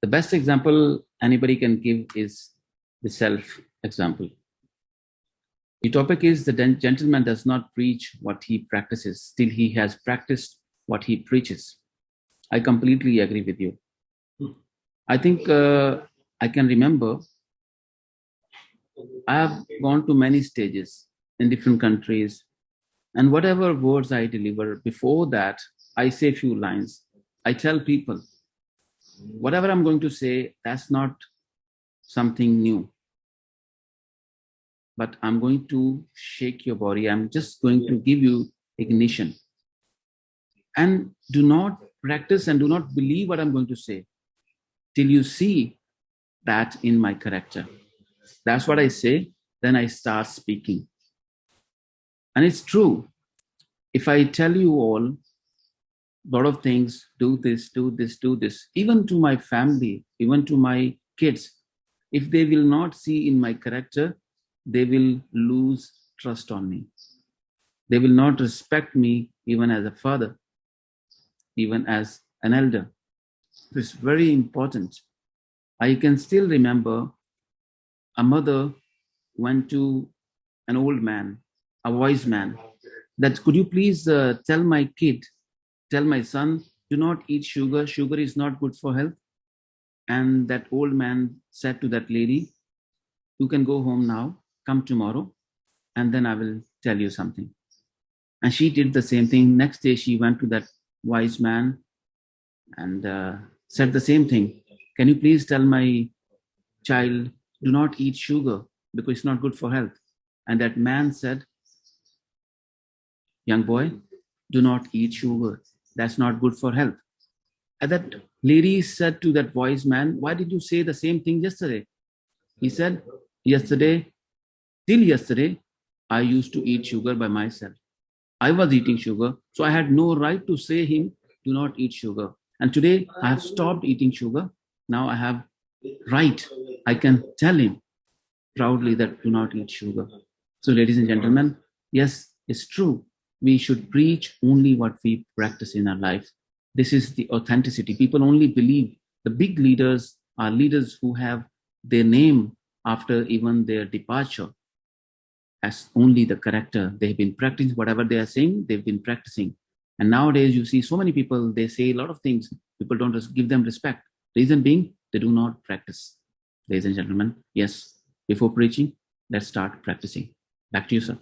The best example anybody can give is the self example. The topic is the gentleman does not preach what he practices, till he has practiced what he preaches. I completely agree with you. I think I can remember I have gone to many stages in different countries, and whatever words I deliver before that, I say a few lines. I tell people, whatever I'm going to say, that's not something new, but I'm going to shake your body. I'm just going to give you ignition. And do not practice and do not believe what I'm going to say till you see that in my character. That's what I say. Then I start speaking. And it's true. If I tell you all a lot of things, do this, do this, do this, even to my family, even to my kids, if they will not see in my character, they will lose trust on me. They will not respect me even as a father, even as an elder. It's very important. I can still remember a mother went to an old man, a wise man, that could you please tell my kid, tell my son, do not eat sugar. Sugar is not good for health. And that old man said to that lady, you can go home now, come tomorrow, and then I will tell you something. And she did the same thing. Next day, she went to that wise man and said the same thing. Can you please tell my child, do not eat sugar because it's not good for health? And that man said, young boy, do not eat sugar. That's not good for health. And that lady said to that wise man, why did you say the same thing yesterday? He said, till yesterday, I used to eat sugar by myself. I was eating sugar, so I had no right to say him, do not eat sugar. And today I have stopped eating sugar. Now I have right. I can tell him proudly that do not eat sugar. So ladies and gentlemen, yes, it's true. We should preach only what we practice in our life. This is the authenticity. People only believe. The big leaders are leaders who have their name after even their departure as only the character. They've been practicing whatever they are saying, they've been practicing. And nowadays you see so many people, they say a lot of things. People don't give them respect. Reason being, they do not practice. Ladies and gentlemen, yes, before preaching, let's start practicing. Back to you, sir.